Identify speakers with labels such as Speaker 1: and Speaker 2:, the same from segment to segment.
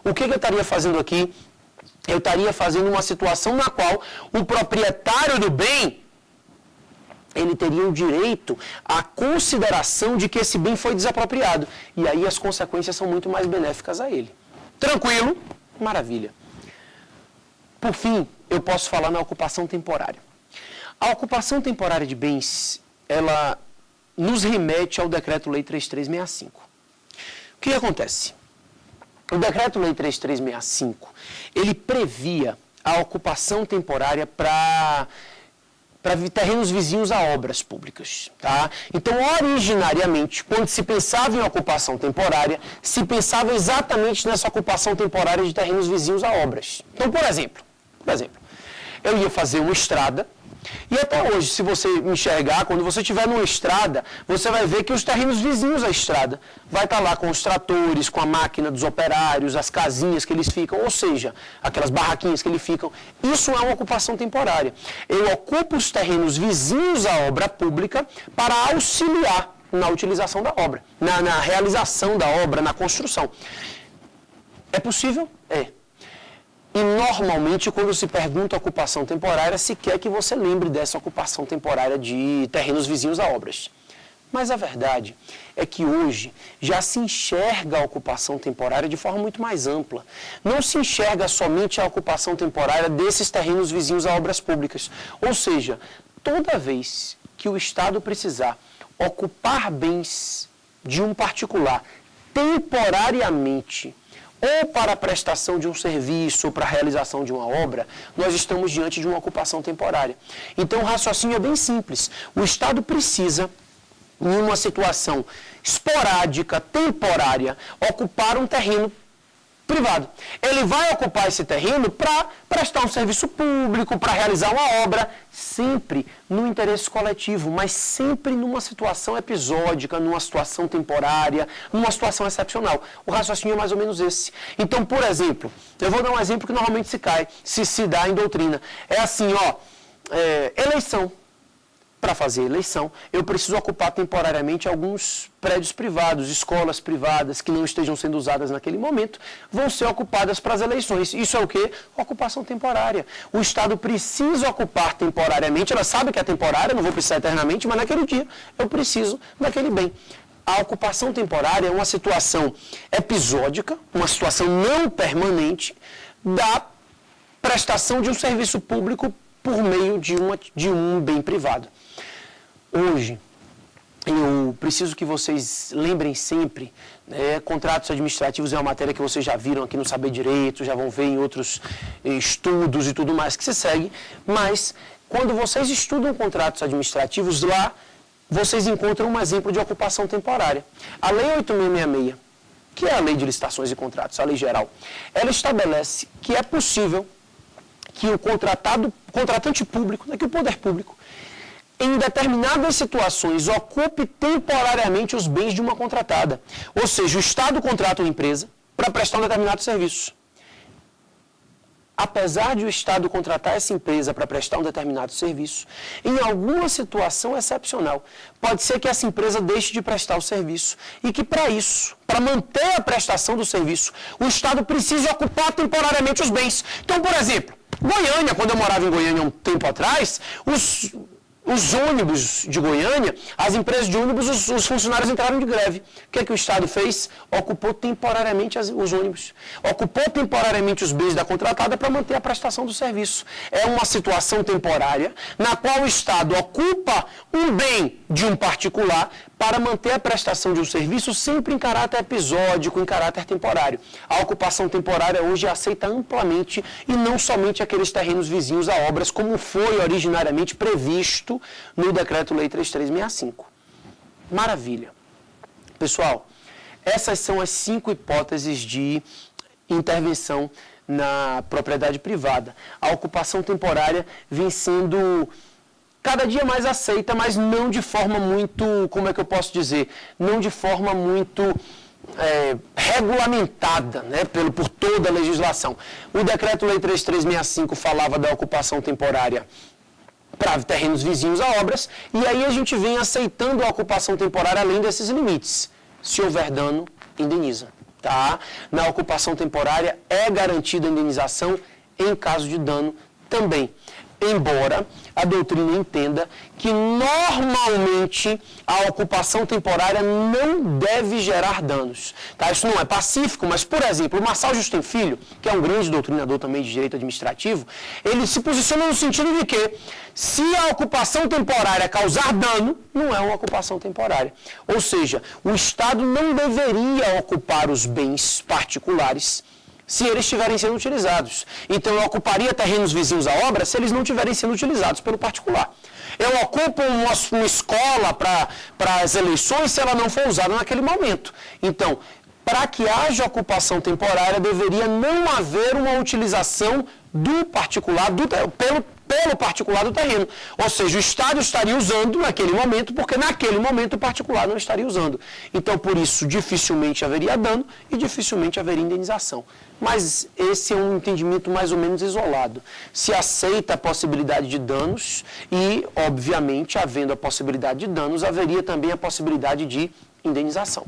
Speaker 1: O que eu estaria fazendo aqui? Eu estaria fazendo uma situação na qual o proprietário do bem, ele teria o direito à consideração de que esse bem foi desapropriado. E aí as consequências são muito mais benéficas a ele. Tranquilo? Maravilha. Por fim, eu posso falar na ocupação temporária. A ocupação temporária de bens, ela nos remete ao Decreto-Lei 3365. O que acontece? O Decreto-Lei 3365, ele previa a ocupação temporária para terrenos vizinhos a obras públicas. Tá? Então, originariamente, quando se pensava em ocupação temporária, se pensava exatamente nessa ocupação temporária de terrenos vizinhos a obras. Então, por exemplo, eu ia fazer uma estrada, e até hoje, se você enxergar, quando você estiver numa estrada, você vai ver que os terrenos vizinhos à estrada vai estar lá com os tratores, com a máquina dos operários, as casinhas que eles ficam, ou seja, aquelas barraquinhas que eles ficam. Isso é uma ocupação temporária. Eu ocupo os terrenos vizinhos à obra pública para auxiliar na utilização da obra, na realização da obra, na construção. É possível? É. E normalmente, quando se pergunta ocupação temporária, se quer que você lembre dessa ocupação temporária de terrenos vizinhos a obras. Mas a verdade é que hoje já se enxerga a ocupação temporária de forma muito mais ampla. Não se enxerga somente a ocupação temporária desses terrenos vizinhos a obras públicas. Ou seja, toda vez que o Estado precisar ocupar bens de um particular temporariamente, ou para a prestação de um serviço, ou para a realização de uma obra, nós estamos diante de uma ocupação temporária. Então, o raciocínio é bem simples. O Estado precisa, em uma situação esporádica, temporária, ocupar um terreno privado. Ele vai ocupar esse terreno para prestar um serviço público, para realizar uma obra, sempre no interesse coletivo, mas sempre numa situação episódica, numa situação temporária, numa situação excepcional. O raciocínio é mais ou menos esse. Então, por exemplo, eu vou dar um exemplo que normalmente se dá em doutrina. É assim, eleição. Para fazer eleição, eu preciso ocupar temporariamente alguns prédios privados, escolas privadas que não estejam sendo usadas naquele momento, vão ser ocupadas para as eleições. Isso é o quê? Ocupação temporária. O Estado precisa ocupar temporariamente, ela sabe que é temporária, não vou precisar eternamente, mas naquele dia eu preciso daquele bem. A ocupação temporária é uma situação episódica, uma situação não permanente da prestação de um serviço público por meio de um bem privado. Hoje, eu preciso que vocês lembrem sempre, contratos administrativos é uma matéria que vocês já viram aqui no Saber Direito, já vão ver em outros estudos e tudo mais que se segue, mas quando vocês estudam contratos administrativos, lá vocês encontram um exemplo de ocupação temporária. A Lei 8666, que é a Lei de Licitações e Contratos, a lei geral, ela estabelece que é possível que o contratante público, que o poder público, em determinadas situações, ocupe temporariamente os bens de uma contratada. Ou seja, o Estado contrata uma empresa para prestar um determinado serviço. Apesar de o Estado contratar essa empresa para prestar um determinado serviço, em alguma situação excepcional, pode ser que essa empresa deixe de prestar o serviço e que para isso, para manter a prestação do serviço, o Estado precisa ocupar temporariamente os bens. Então, por exemplo, Goiânia, quando eu morava em Goiânia há um tempo atrás, os ônibus de Goiânia, as empresas de ônibus, os funcionários entraram de greve. O que é que o Estado fez? Ocupou temporariamente os ônibus. Ocupou temporariamente os bens da contratada para manter a prestação do serviço. É uma situação temporária na qual o Estado ocupa um bem de um particular para manter a prestação de um serviço sempre em caráter episódico, em caráter temporário. A ocupação temporária hoje é aceita amplamente e não somente aqueles terrenos vizinhos a obras, como foi originariamente previsto no Decreto-Lei 3365. Maravilha. Pessoal, essas são as 5 hipóteses de intervenção na propriedade privada. A ocupação temporária vem sendo cada dia mais aceita, mas não de forma muito, como é que eu posso dizer, não de forma muito regulamentada, por toda a legislação. O Decreto-Lei 3365 falava da ocupação temporária para terrenos vizinhos a obras, e aí a gente vem aceitando a ocupação temporária além desses limites. Se houver dano, indeniza. tá? Na ocupação temporária é garantida a indenização em caso de dano também. Embora a doutrina entenda que normalmente a ocupação temporária não deve gerar danos. Tá? Isso não é pacífico, mas, por exemplo, o Marçal Justin Filho, que é um grande doutrinador também de direito administrativo, ele se posiciona no sentido de que, se a ocupação temporária causar dano, não é uma ocupação temporária. Ou seja, o Estado não deveria ocupar os bens particulares se eles estiverem sendo utilizados. Então, eu ocuparia terrenos vizinhos à obra se eles não estiverem sendo utilizados pelo particular. Eu ocupo uma escola para as eleições se ela não for usada naquele momento. Então, para que haja ocupação temporária, deveria não haver uma utilização do particular, pelo particular do terreno. Ou seja, o Estado estaria usando naquele momento, porque naquele momento o particular não estaria usando. Então, por isso, dificilmente haveria dano e dificilmente haveria indenização. Mas esse é um entendimento mais ou menos isolado. Se aceita a possibilidade de danos e, obviamente, havendo a possibilidade de danos, haveria também a possibilidade de indenização.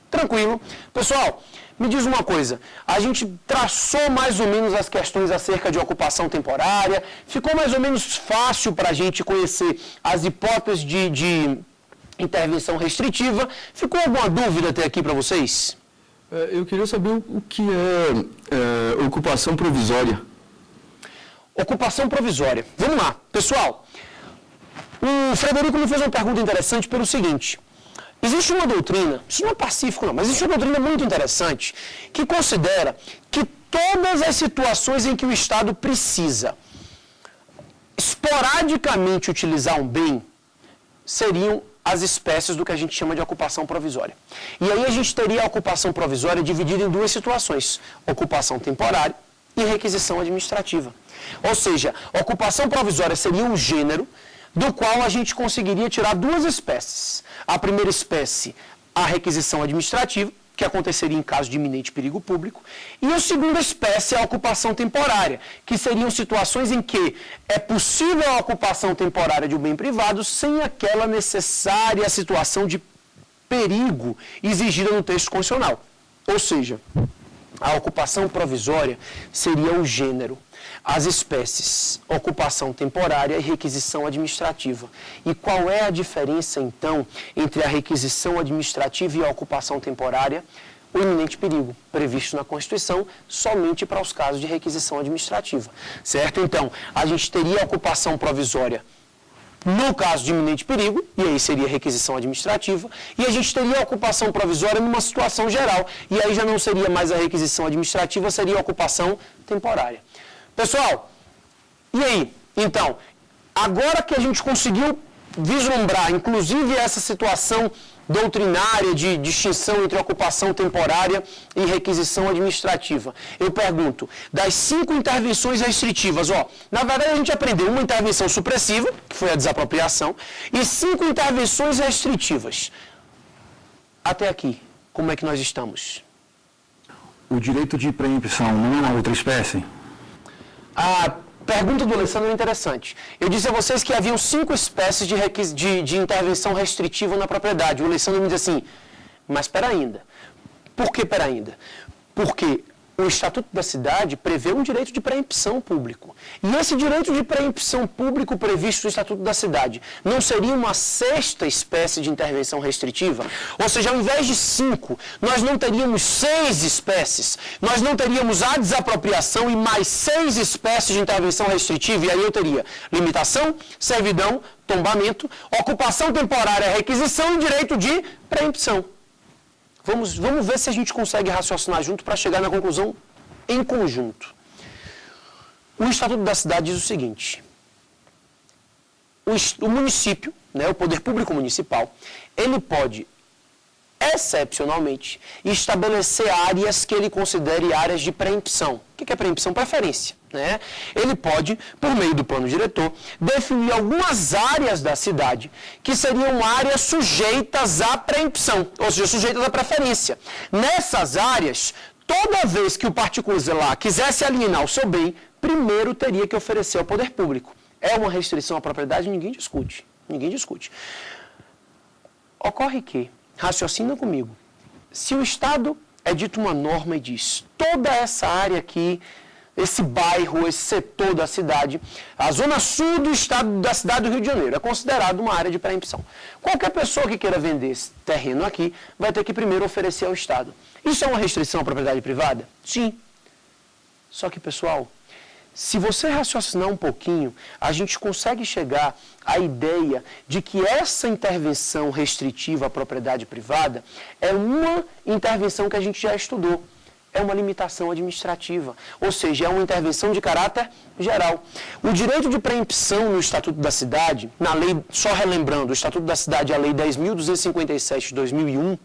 Speaker 1: Tranquilo? Pessoal, me diz uma coisa, a gente traçou mais ou menos as questões acerca de ocupação temporária, ficou mais ou menos fácil para a gente conhecer as hipóteses de intervenção restritiva. Ficou alguma dúvida até aqui para vocês?
Speaker 2: Eu queria saber o que é ocupação provisória.
Speaker 1: Ocupação provisória. Vamos lá, pessoal. O Frederico me fez uma pergunta interessante pelo seguinte: existe uma doutrina, isso não é pacífico não, mas existe uma doutrina muito interessante que considera que todas as situações em que o Estado precisa esporadicamente utilizar um bem seriam as espécies do que a gente chama de ocupação provisória. E aí a gente teria a ocupação provisória dividida em duas situações: ocupação temporária e requisição administrativa. Ou seja, ocupação provisória seria um gênero do qual a gente conseguiria tirar duas espécies. A primeira espécie, a requisição administrativa, que aconteceria em caso de iminente perigo público, e a segunda espécie é a ocupação temporária, que seriam situações em que é possível a ocupação temporária de um bem privado sem aquela necessária situação de perigo exigida no texto constitucional. Ou seja, a ocupação provisória seria o gênero, as espécies, ocupação temporária e requisição administrativa. E qual é a diferença, então, entre a requisição administrativa e a ocupação temporária? O iminente perigo, previsto na Constituição, somente para os casos de requisição administrativa. Certo? Então, a gente teria a ocupação provisória no caso de iminente perigo, e aí seria requisição administrativa, e a gente teria a ocupação provisória numa situação geral, e aí já não seria mais a requisição administrativa, seria a ocupação temporária. Pessoal, e aí? Então, agora que a gente conseguiu vislumbrar, inclusive, essa situação doutrinária de distinção entre ocupação temporária e requisição administrativa, eu pergunto, das 5 intervenções restritivas, na verdade a gente aprendeu uma intervenção supressiva, que foi a desapropriação, e 5 intervenções restritivas. Até aqui, como é que nós estamos?
Speaker 2: O direito de preempção não é uma outra espécie?
Speaker 1: A pergunta do Alessandro é interessante. Eu disse a vocês que haviam 5 espécies de intervenção restritiva na propriedade. O Alessandro me diz assim, mas espera ainda. Por que espera ainda? Porque o Estatuto da Cidade prevê um direito de preempção público. E esse direito de preempção público previsto no Estatuto da Cidade não seria uma 6ª espécie de intervenção restritiva? Ou seja, ao invés de 5, nós não teríamos 6 espécies, nós não teríamos a desapropriação e mais 6 espécies de intervenção restritiva, e aí eu teria limitação, servidão, tombamento, ocupação temporária, requisição e direito de preempção. Vamos ver se a gente consegue raciocinar junto para chegar na conclusão em conjunto. O Estatuto da Cidade diz o seguinte: o município, o poder público municipal, ele pode, excepcionalmente, estabelecer áreas que ele considere áreas de preempção. O que é preempção? Preferência. Ele pode, por meio do plano diretor, definir algumas áreas da cidade que seriam áreas sujeitas à preempção, ou seja, sujeitas à preferência. Nessas áreas, toda vez que o particular quisesse alienar o seu bem, primeiro teria que oferecer ao poder público. É uma restrição à propriedade? Ninguém discute. Ninguém discute. Ocorre que, raciocina comigo, se o Estado é dita uma norma e diz, toda essa área aqui, esse bairro, esse setor da cidade, a zona sul do estado da cidade do Rio de Janeiro, é considerado uma área de preempção. Qualquer pessoa que queira vender esse terreno aqui, vai ter que primeiro oferecer ao Estado. Isso é uma restrição à propriedade privada? Sim. Só que, pessoal, se você raciocinar um pouquinho, a gente consegue chegar à ideia de que essa intervenção restritiva à propriedade privada é uma intervenção que a gente já estudou. É uma limitação administrativa, ou seja, é uma intervenção de caráter geral. O direito de preempção no Estatuto da Cidade, na lei, só relembrando, o Estatuto da Cidade é a Lei 10.257 de 2001,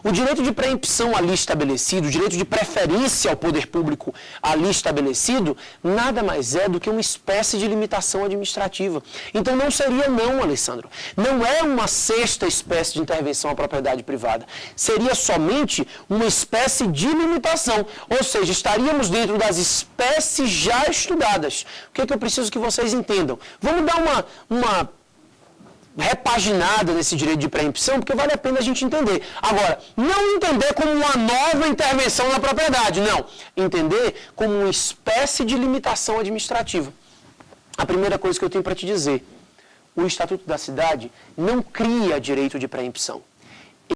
Speaker 1: o direito de preempção ali estabelecido, o direito de preferência ao poder público ali estabelecido, nada mais é do que uma espécie de limitação administrativa. Então não seria não, Alessandro. Não é uma sexta espécie de intervenção à propriedade privada. Seria somente uma espécie de limitação. Ou seja, estaríamos dentro das espécies já estudadas. O que é que eu preciso que vocês entendam? Vamos dar uma repaginada nesse direito de preempção, porque vale a pena a gente entender. Agora, não entender como uma nova intervenção na propriedade, não. Entender como uma espécie de limitação administrativa. A primeira coisa que eu tenho para te dizer, o Estatuto da Cidade não cria direito de preempção.